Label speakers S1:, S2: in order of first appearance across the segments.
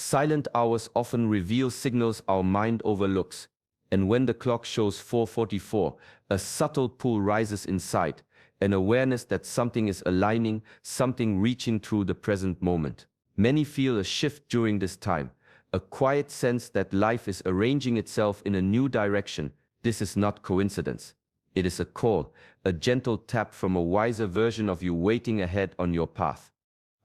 S1: Silent hours often reveal signals our mind overlooks, and when the clock shows 4:44, a subtle pull rises inside, an awareness that something is aligning, something reaching through the present moment. Many feel a shift during this time, a quiet sense that life is arranging itself in a new direction. This is not coincidence. It is a call, a gentle tap from a wiser version of you waiting ahead on your path.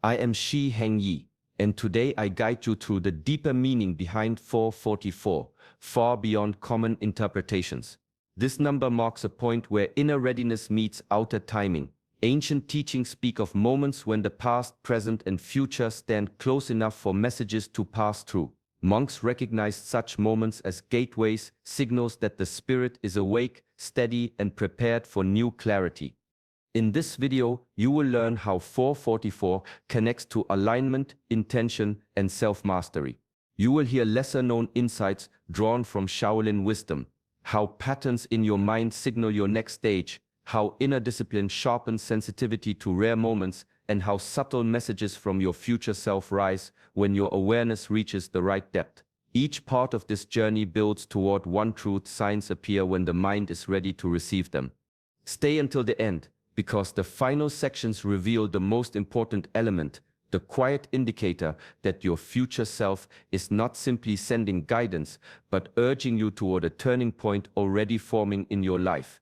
S1: I am Shi Heng Yi, and today I guide you through the deeper meaning behind 4:44, far beyond common interpretations. This number marks a point where inner readiness meets outer timing. Ancient teachings speak of moments when the past, present, and future stand close enough for messages to pass through. Monks recognized such moments as gateways, signals that the spirit is awake, steady, and prepared for new clarity. In this video, you will learn how 4:44 connects to alignment, intention, and self-mastery. You will hear lesser-known insights drawn from Shaolin wisdom, how patterns in your mind signal your next stage, how inner discipline sharpens sensitivity to rare moments, and how subtle messages from your future self rise when your awareness reaches the right depth. Each part of this journey builds toward one truth. Signs appear when the mind is ready to receive them. Stay until the end, because the final sections reveal the most important element, the quiet indicator that your future self is not simply sending guidance, but urging you toward a turning point already forming in your life.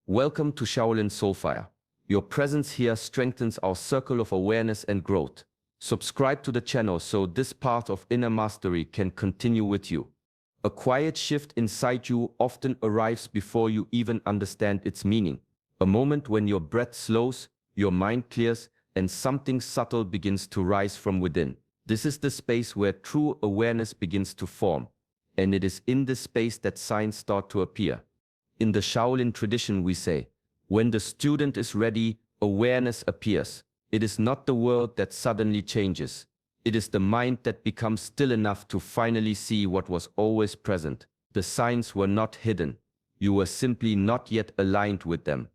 S1: Welcome to Shaolin Soulfire. Your presence here strengthens our circle of awareness and growth. Subscribe to the channel so this path of inner mastery can continue with you. A quiet shift inside you often arrives before you even understand its meaning. A moment when your breath slows, your mind clears, and something subtle begins to rise from within. This is the space where true awareness begins to form, and it is in this space that signs start to appear. In the Shaolin tradition we say, when the student is ready, awareness appears. It is not the world that suddenly changes. It is the mind that becomes still enough to finally see what was always present. The signs were not hidden. You were simply not yet aligned with them.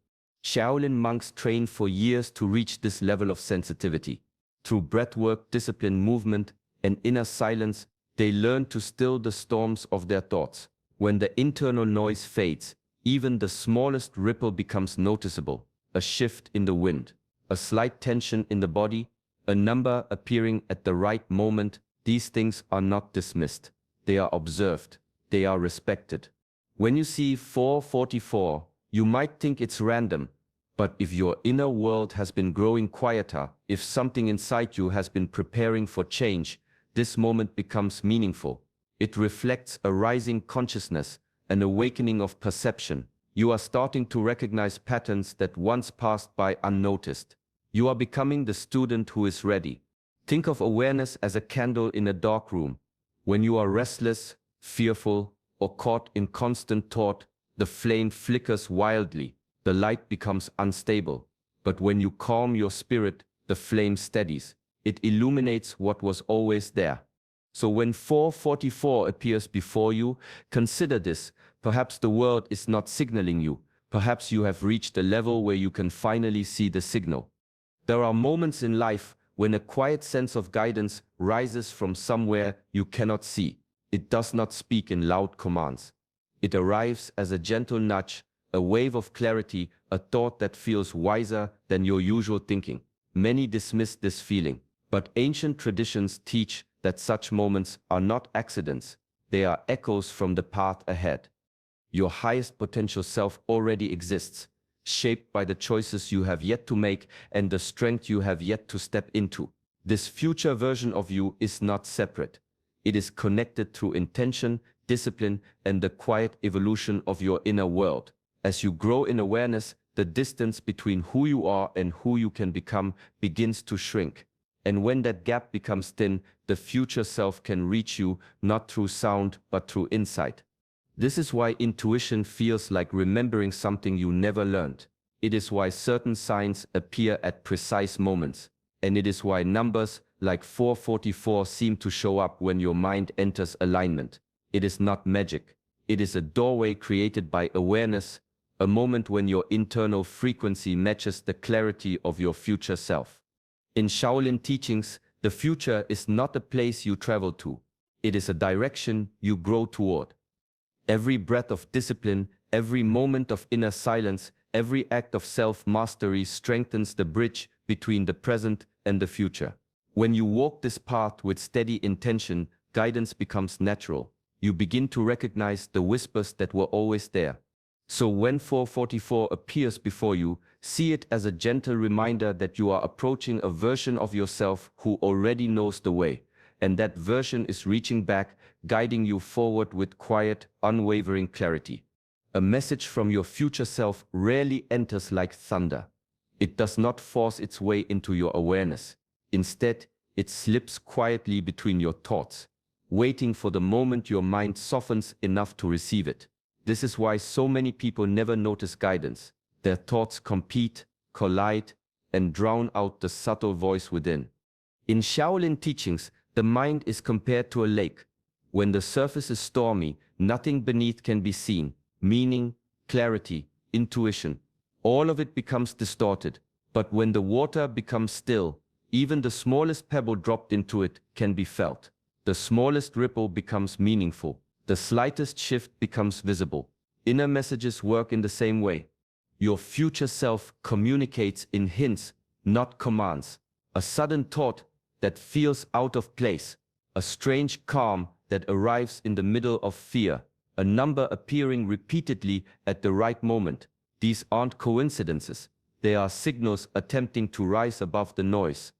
S1: Shaolin monks trained for years to reach this level of sensitivity. Through breathwork, disciplined movement, and inner silence, they learned to still the storms of their thoughts. When the internal noise fades, even the smallest ripple becomes noticeable. A shift in the wind, a slight tension in the body, a number appearing at the right moment. These things are not dismissed. They are observed. They are respected. When you see 4:44, you might think it's random. But if your inner world has been growing quieter, if something inside you has been preparing for change, this moment becomes meaningful. It reflects a rising consciousness, an awakening of perception. You are starting to recognize patterns that once passed by unnoticed. You are becoming the student who is ready. Think of awareness as a candle in a dark room. When you are restless, fearful, or caught in constant thought, the flame flickers wildly. The light becomes unstable. But when you calm your spirit, the flame steadies. It illuminates what was always there. So when 4:44 appears before you, consider this. Perhaps the world is not signaling you. Perhaps you have reached a level where you can finally see the signal. There are moments in life when a quiet sense of guidance rises from somewhere you cannot see. It does not speak in loud commands. It arrives as a gentle nudge, a wave of clarity, a thought that feels wiser than your usual thinking. Many dismiss this feeling, but ancient traditions teach that such moments are not accidents. They are echoes from the path ahead. Your highest potential self already exists, shaped by the choices you have yet to make and the strength you have yet to step into. This future version of you is not separate. It is connected through intention, discipline, and the quiet evolution of your inner world. As you grow in awareness, the distance between who you are and who you can become begins to shrink. And when that gap becomes thin, the future self can reach you not through sound but through insight. This is why intuition feels like remembering something you never learned. It is why certain signs appear at precise moments. And it is why numbers like 4:44 seem to show up when your mind enters alignment. It is not magic. It is a doorway created by awareness, a moment when your internal frequency matches the clarity of your future self. In Shaolin teachings, the future is not a place you travel to. It is a direction you grow toward. Every breath of discipline, every moment of inner silence, every act of self-mastery strengthens the bridge between the present and the future. When you walk this path with steady intention, guidance becomes natural. You begin to recognize the whispers that were always there. So when 444 appears before you, see it as a gentle reminder that you are approaching a version of yourself who already knows the way, and that version is reaching back, guiding you forward with quiet, unwavering clarity. A message from your future self rarely enters like thunder. It does not force its way into your awareness. Instead, it slips quietly between your thoughts, waiting for the moment your mind softens enough to receive it. This is why so many people never notice guidance. Their thoughts compete, collide, and drown out the subtle voice within. In Shaolin teachings, the mind is compared to a lake. When the surface is stormy, nothing beneath can be seen. Meaning, clarity, intuition, all of it becomes distorted. But when the water becomes still, even the smallest pebble dropped into it can be felt. The smallest ripple becomes meaningful. The slightest shift becomes visible. Inner messages work in the same way. Your future self communicates in hints, not commands. A sudden thought that feels out of place, a strange calm that arrives in the middle of fear, a number appearing repeatedly at the right moment. These aren't coincidences. They are signals attempting to rise above the noise.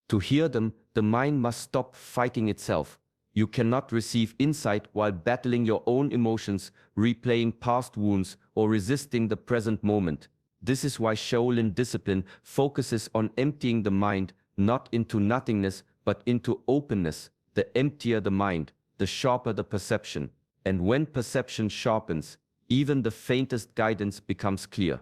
S1: To hear them, the mind must stop fighting itself. You cannot receive insight while battling your own emotions, replaying past wounds, or resisting the present moment. This is why Shaolin discipline focuses on emptying the mind, not into nothingness, but into openness. The emptier the mind, the sharper the perception. And when perception sharpens, even the faintest guidance becomes clear.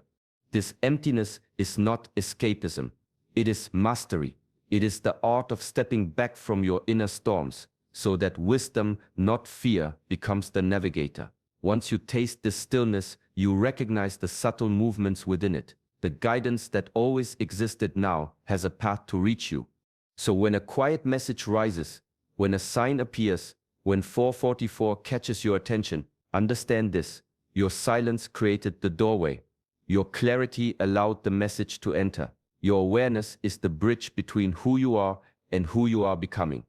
S1: This emptiness is not escapism. It is mastery. It is the art of stepping back from your inner storms, so that wisdom, not fear, becomes the navigator. Once you taste this stillness, you recognize the subtle movements within it. The guidance that always existed now has a path to reach you. So when a quiet message rises, when a sign appears, when 444 catches your attention, understand this: your silence created the doorway. Your clarity allowed the message to enter. Your awareness is the bridge between who you are and who you are becoming.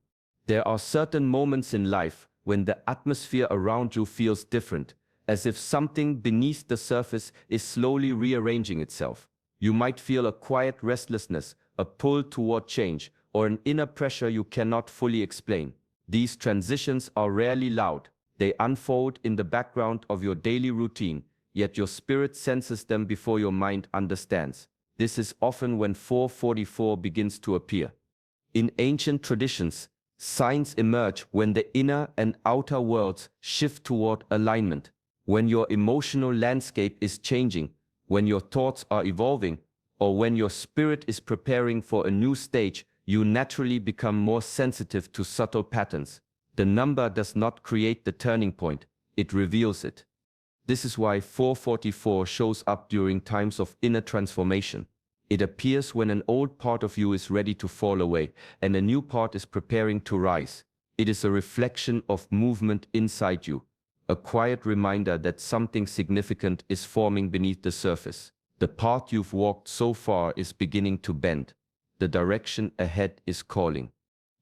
S1: There are certain moments in life when the atmosphere around you feels different, as if something beneath the surface is slowly rearranging itself. You might feel a quiet restlessness, a pull toward change, or an inner pressure you cannot fully explain. These transitions are rarely loud. They unfold in the background of your daily routine, yet your spirit senses them before your mind understands. This is often when 444 begins to appear. In ancient traditions, signs emerge when the inner and outer worlds shift toward alignment. When your emotional landscape is changing, when your thoughts are evolving, or when your spirit is preparing for a new stage, you naturally become more sensitive to subtle patterns. The number does not create the turning point, it reveals it. This is why 444 shows up during times of inner transformation. It appears when an old part of you is ready to fall away and a new part is preparing to rise. It is a reflection of movement inside you, a quiet reminder that something significant is forming beneath the surface. The path you've walked so far is beginning to bend. The direction ahead is calling.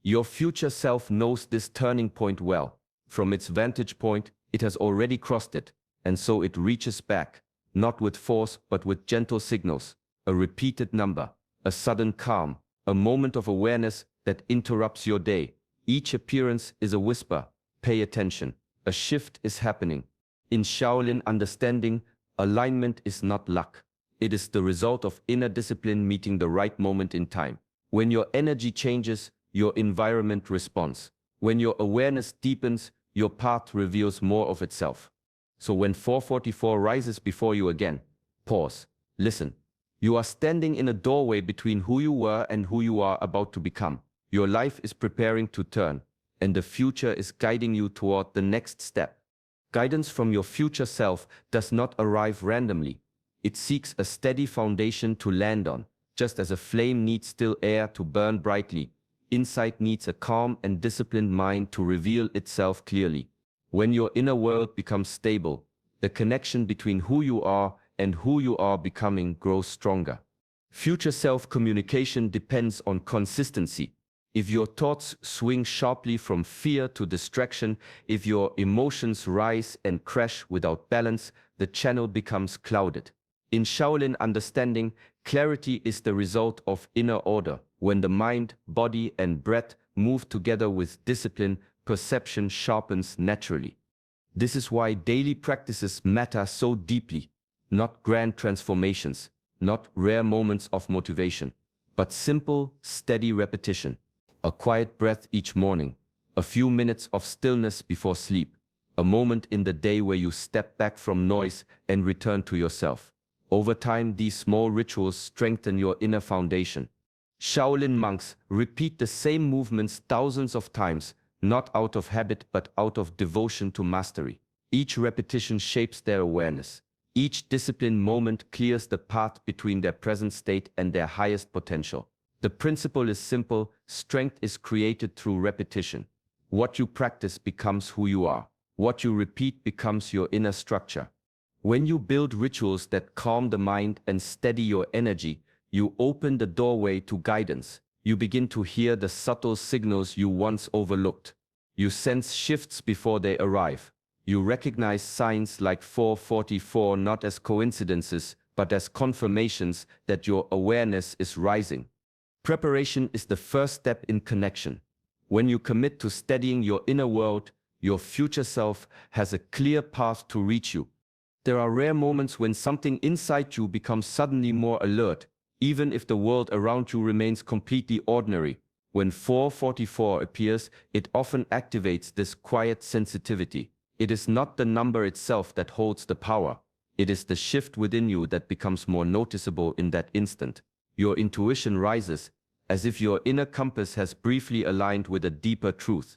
S1: Your future self knows this turning point well. From its vantage point, it has already crossed it, and so it reaches back, not with force but with gentle signals. A repeated number, a sudden calm, a moment of awareness that interrupts your day. Each appearance is a whisper. Pay attention. A shift is happening. In Shaolin understanding, alignment is not luck. It is the result of inner discipline meeting the right moment in time. When your energy changes, your environment responds. When your awareness deepens, your path reveals more of itself. So when 444 rises before you again, pause, listen. You are standing in a doorway between who you were and who you are about to become. Your life is preparing to turn, and the future is guiding you toward the next step. Guidance from your future self does not arrive randomly. It seeks a steady foundation to land on, just as a flame needs still air to burn brightly. insight needs a calm and disciplined mind to reveal itself clearly. When your inner world becomes stable, the connection between who you are and who you are becoming grows stronger. Future self-communication depends on consistency. If your thoughts swing sharply from fear to distraction, if your emotions rise and crash without balance, the channel becomes clouded. In Shaolin understanding, clarity is the result of inner order. When the mind, body, and breath move together with discipline, perception sharpens naturally. This is why daily practices matter so deeply. Not grand transformations, not rare moments of motivation, but simple, steady repetition. A quiet breath each morning, a few minutes of stillness before sleep, a moment in the day where you step back from noise and return to yourself. Over time, these small rituals strengthen your inner foundation. Shaolin monks repeat the same movements thousands of times, not out of habit but out of devotion to mastery. Each repetition shapes their awareness. Each disciplined moment clears the path between their present state and their highest potential. The principle is simple: strength is created through repetition. What you practice becomes who you are. What you repeat becomes your inner structure. When you build rituals that calm the mind and steady your energy, you open the doorway to guidance. You begin to hear the subtle signals you once overlooked. You sense shifts before they arrive. You recognize signs like 444 not as coincidences, but as confirmations that your awareness is rising. Preparation is the first step in connection. When you commit to steadying your inner world, your future self has a clear path to reach you. There are rare moments when something inside you becomes suddenly more alert, even if the world around you remains completely ordinary. When 444 appears, it often activates this quiet sensitivity. It is not the number itself that holds the power. It is the shift within you that becomes more noticeable in that instant. Your intuition rises, as if your inner compass has briefly aligned with a deeper truth.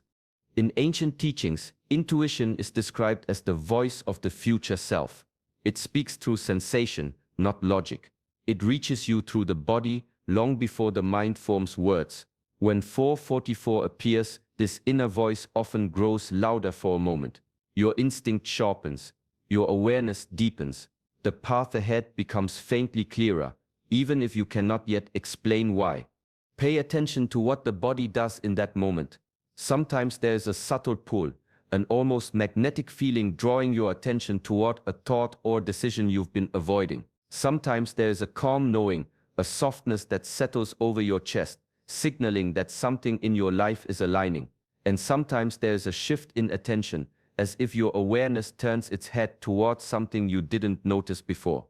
S1: In ancient teachings, intuition is described as the voice of the future self. It speaks through sensation, not logic. It reaches you through the body long before the mind forms words. When 444 appears, this inner voice often grows louder for a moment. Your instinct sharpens. Your awareness deepens. The path ahead becomes faintly clearer, even if you cannot yet explain why. Pay attention to what the body does in that moment. Sometimes there is a subtle pull, an almost magnetic feeling drawing your attention toward a thought or decision you've been avoiding. Sometimes there is a calm knowing, a softness that settles over your chest, signaling that something in your life is aligning. And sometimes there is a shift in attention, as if your awareness turns its head towards something you didn't notice before.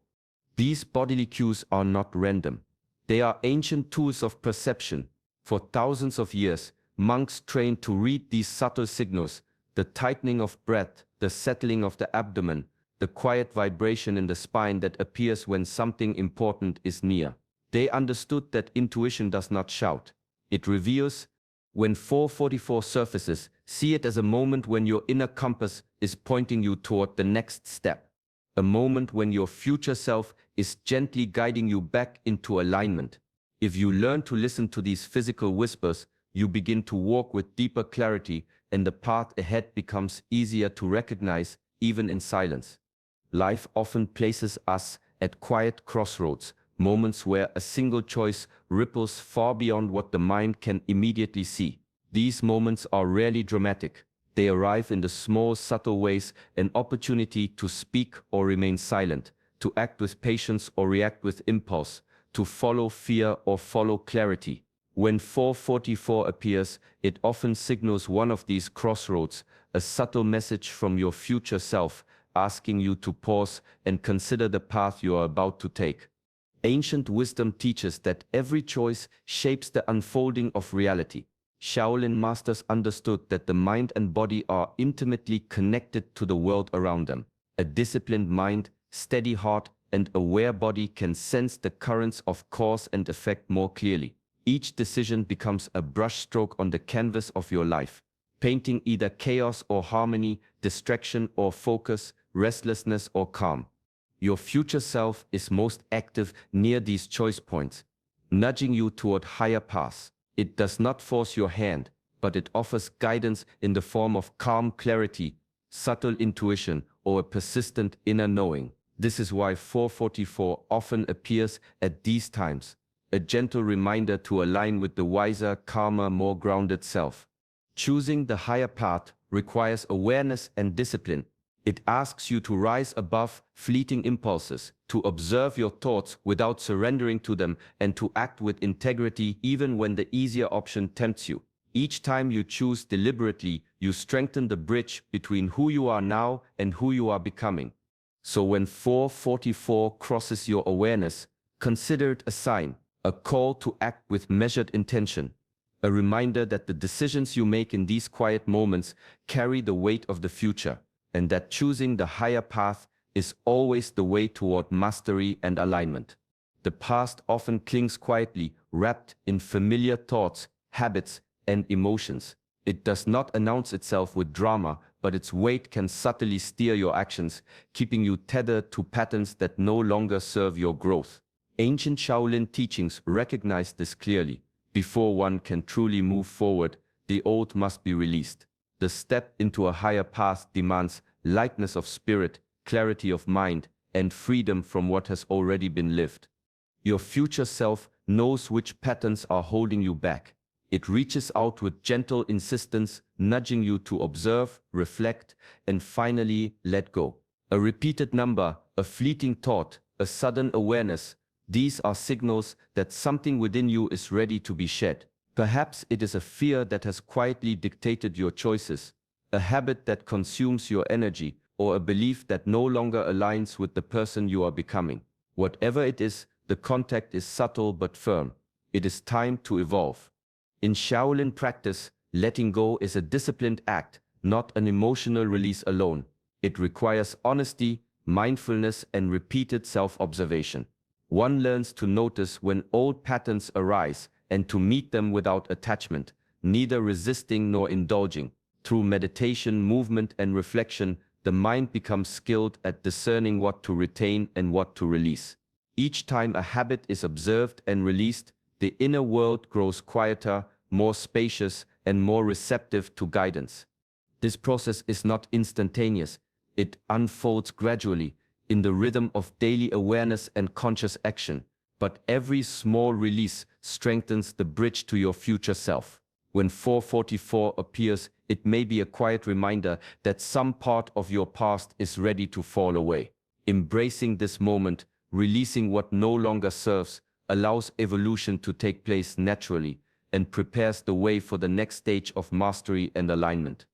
S1: These bodily cues are not random. They are ancient tools of perception. For thousands of years, monks trained to read these subtle signals: the tightening of breath, the settling of the abdomen, the quiet vibration in the spine that appears when something important is near. They understood that intuition does not shout. It reveals. When 444 surfaces, see it as a moment when your inner compass is pointing you toward the next step. A moment when your future self is gently guiding you back into alignment. If you learn to listen to these physical whispers, you begin to walk with deeper clarity, and the path ahead becomes easier to recognize, even in silence. Life often places us at quiet crossroads, moments where a single choice ripples far beyond what the mind can immediately see. These moments are rarely dramatic. They arrive in the small, subtle ways: an opportunity to speak or remain silent, to act with patience or react with impulse, to follow fear or follow clarity. When 444 appears, it often signals one of these crossroads, a subtle message from your future self, asking you to pause and consider the path you are about to take. Ancient wisdom teaches that every choice shapes the unfolding of reality. Shaolin masters understood that the mind and body are intimately connected to the world around them. A disciplined mind, steady heart, and aware body can sense the currents of cause and effect more clearly. Each decision becomes a brushstroke on the canvas of your life, painting either chaos or harmony, distraction or focus, restlessness or calm. Your future self is most active near these choice points, nudging you toward higher paths. It does not force your hand, but it offers guidance in the form of calm clarity, subtle intuition, or a persistent inner knowing. This is why 444 often appears at these times, a gentle reminder to align with the wiser, calmer, more grounded self. Choosing the higher path requires awareness and discipline. It asks you to rise above fleeting impulses, to observe your thoughts without surrendering to them, and to act with integrity even when the easier option tempts you. Each time you choose deliberately, you strengthen the bridge between who you are now and who you are becoming. So when 444 crosses your awareness, consider it a sign, a call to act with measured intention, a reminder that the decisions you make in these quiet moments carry the weight of the future, and that choosing the higher path is always the way toward mastery and alignment. The past often clings quietly, wrapped in familiar thoughts, habits, and emotions. It does not announce itself with drama, but its weight can subtly steer your actions, keeping you tethered to patterns that no longer serve your growth. Ancient Shaolin teachings recognize this clearly. Before one can truly move forward, the old must be released. The step into a higher path demands lightness of spirit, clarity of mind, and freedom from what has already been lived. Your future self knows which patterns are holding you back. It reaches out with gentle insistence, nudging you to observe, reflect, and finally let go. A repeated number, a fleeting thought, a sudden awareness, these are signals that something within you is ready to be shed. Perhaps it is a fear that has quietly dictated your choices, a habit that consumes your energy, or a belief that no longer aligns with the person you are becoming. Whatever it is, the contact is subtle but firm. It is time to evolve. In Shaolin practice, letting go is a disciplined act, not an emotional release alone. It requires honesty, mindfulness, and repeated self-observation. One learns to notice when old patterns arise and to meet them without attachment, neither resisting nor indulging. Through meditation, movement, and reflection, the mind becomes skilled at discerning what to retain and what to release. Each time a habit is observed and released, the inner world grows quieter, more spacious, and more receptive to guidance. This process is not instantaneous. It unfolds gradually, in the rhythm of daily awareness and conscious action. But every small release strengthens the bridge to your future self. When 444 appears, it may be a quiet reminder that some part of your past is ready to fall away. Embracing this moment, releasing what no longer serves, allows evolution to take place naturally and prepares the way for the next stage of mastery and alignment.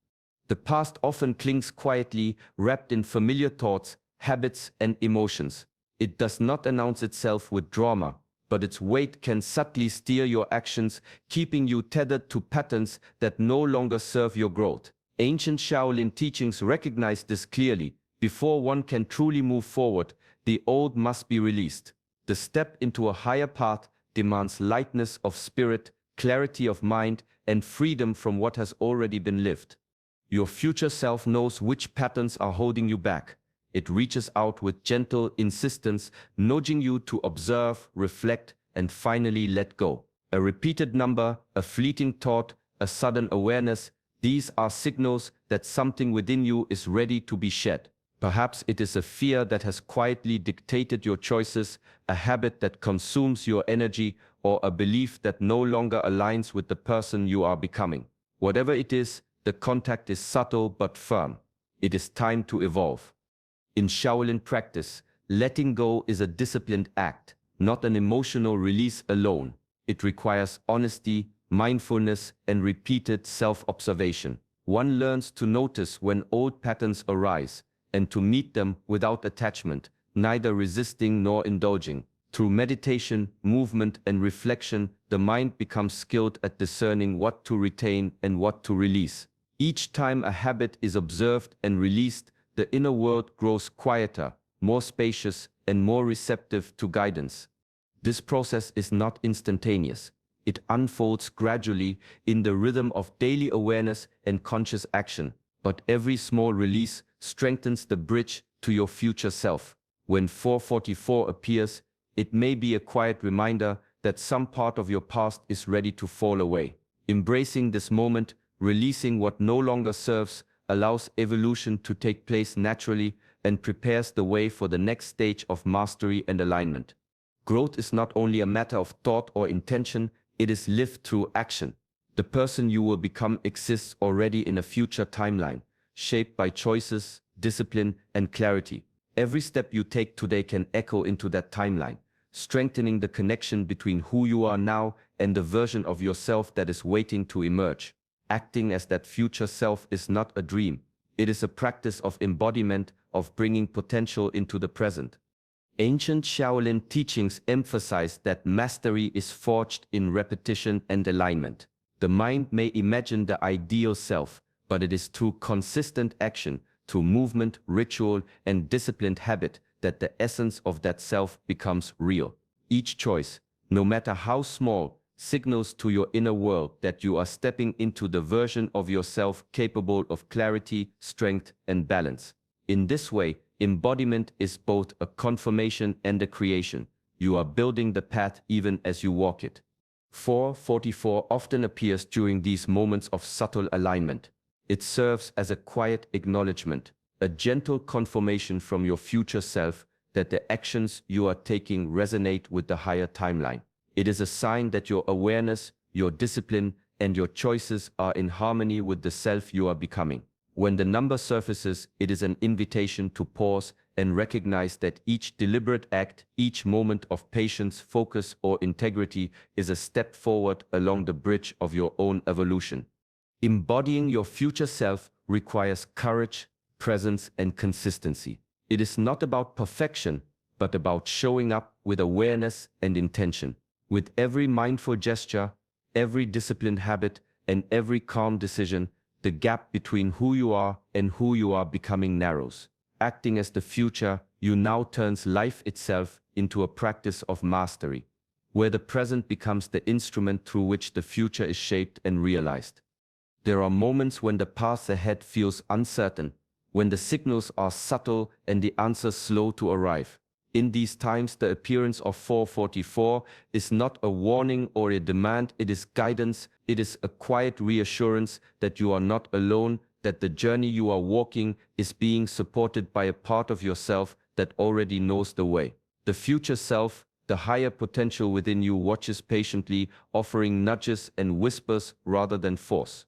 S1: The past often clings quietly, wrapped in familiar thoughts, habits, and emotions. It does not announce itself with drama, but its weight can subtly steer your actions, keeping you tethered to patterns that no longer serve your growth. Ancient Shaolin teachings recognize this clearly. Before one can truly move forward, the old must be released. The step into a higher path demands lightness of spirit, clarity of mind, and freedom from what has already been lived. Your future self knows which patterns are holding you back. It reaches out with gentle insistence, nudging you to observe, reflect, and finally let go. A repeated number, a fleeting thought, a sudden awareness, these are signals that something within you is ready to be shed. Perhaps it is a fear that has quietly dictated your choices, a habit that consumes your energy, or a belief that no longer aligns with the person you are becoming. Whatever it is, the contact is subtle but firm. It is time to evolve. In Shaolin practice, letting go is a disciplined act, not an emotional release alone. It requires honesty, mindfulness, and repeated self-observation. One learns to notice when old patterns arise, and to meet them without attachment, neither resisting nor indulging. Through meditation, movement, and reflection, the mind becomes skilled at discerning what to retain and what to release. Each time a habit is observed and released, the inner world grows quieter, more spacious, and more receptive to guidance. This process is not instantaneous. It unfolds gradually in the rhythm of daily awareness and conscious action, but every small release strengthens the bridge to your future self. When 444 appears, it may be a quiet reminder that some part of your past is ready to fall away. Embracing this moment, releasing what no longer serves, allows evolution to take place naturally and prepares the way for the next stage of mastery and alignment. Growth is not only a matter of thought or intention, it is lived through action. The person you will become exists already in a future timeline, shaped by choices, discipline, and clarity. Every step you take today can echo into that timeline, strengthening the connection between who you are now and the version of yourself that is waiting to emerge. Acting as that future self is not a dream. It is a practice of embodiment, of bringing potential into the present. Ancient Shaolin teachings emphasize that mastery is forged in repetition and alignment. The mind may imagine the ideal self, but it is through consistent action, through movement, ritual, and disciplined habit that the essence of that self becomes real. Each choice, no matter how small, signals to your inner world that you are stepping into the version of yourself capable of clarity, strength, and balance. In this way, embodiment is both a confirmation and a creation. You are building the path even as you walk it. 444 often appears during these moments of subtle alignment. It serves as a quiet acknowledgement, a gentle confirmation from your future self that the actions you are taking resonate with the higher timeline. It is a sign that your awareness, your discipline, and your choices are in harmony with the self you are becoming. When the number surfaces, it is an invitation to pause and recognize that each deliberate act, each moment of patience, focus, or integrity is a step forward along the bridge of your own evolution. Embodying your future self requires courage, presence, and consistency. It is not about perfection, but about showing up with awareness and intention. With every mindful gesture, every disciplined habit, and every calm decision, the gap between who you are and who you are becoming narrows. Acting as the future, you now turns life itself into a practice of mastery, where the present becomes the instrument through which the future is shaped and realized. There are moments when the path ahead feels uncertain, when the signals are subtle and the answers slow to arrive. In these times, the appearance of 444 is not a warning or a demand, it is guidance, it is a quiet reassurance that you are not alone, that the journey you are walking is being supported by a part of yourself that already knows the way. The future self, the higher potential within you, watches patiently, offering nudges and whispers rather than force.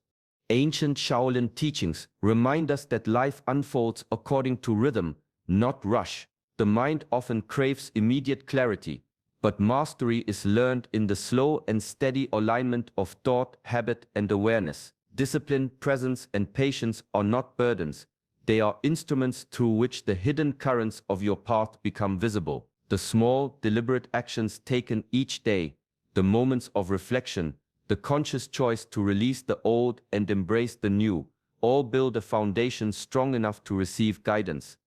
S1: Ancient Shaolin teachings remind us that life unfolds according to rhythm, not rush. The mind often craves immediate clarity, but mastery is learned in the slow and steady alignment of thought, habit, and awareness. Discipline, presence, and patience are not burdens. They are instruments through which the hidden currents of your path become visible. The small, deliberate actions taken each day, the moments of reflection, the conscious choice to release the old and embrace the new, all build a foundation strong enough to receive guidance.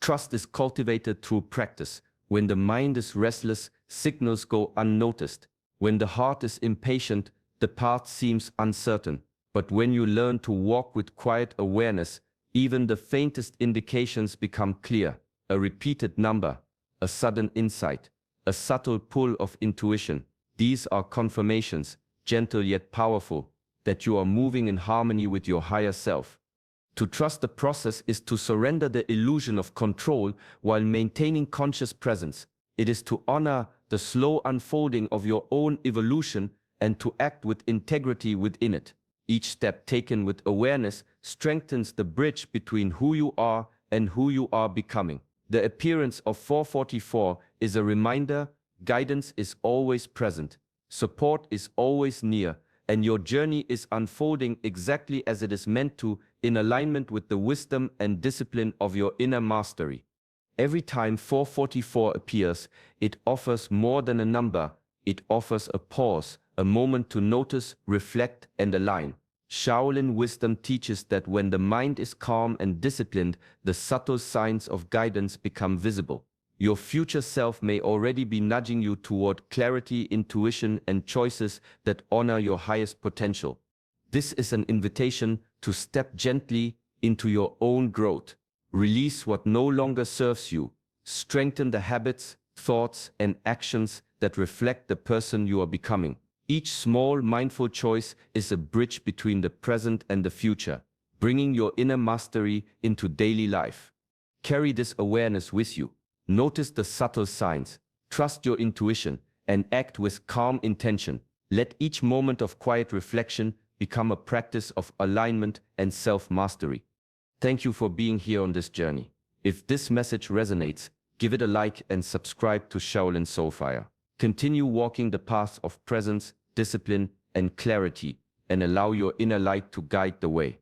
S1: Trust is cultivated through practice. When the mind is restless, signals go unnoticed. When the heart is impatient, the path seems uncertain. But when you learn to walk with quiet awareness, even the faintest indications become clear. A repeated number, a sudden insight, a subtle pull of intuition. These are confirmations, gentle yet powerful, that you are moving in harmony with your higher self. To trust the process is to surrender the illusion of control while maintaining conscious presence. It is to honor the slow unfolding of your own evolution and to act with integrity within it. Each step taken with awareness strengthens the bridge between who you are and who you are becoming. The appearance of 444 is a reminder: guidance is always present, support is always near, and your journey is unfolding exactly as it is meant to, in alignment with the wisdom and discipline of your inner mastery. Every time 444 appears, it offers more than a number. It offers a pause, a moment to notice, reflect, and align. Shaolin wisdom teaches that when the mind is calm and disciplined, the subtle signs of guidance become visible. Your future self may already be nudging you toward clarity, intuition, and choices that honor your highest potential. This is an invitation to step gently into your own growth. Release what no longer serves you. Strengthen the habits, thoughts, and actions that reflect the person you are becoming. Each small, mindful choice is a bridge between the present and the future, bringing your inner mastery into daily life. Carry this awareness with you. Notice the subtle signs, trust your intuition, and act with calm intention. Let each moment of quiet reflection become a practice of alignment and self-mastery. Thank you for being here on this journey. If this message resonates, give it a like and subscribe to Shaolin Soulfire. Continue walking the path of presence, discipline, and clarity, and allow your inner light to guide the way.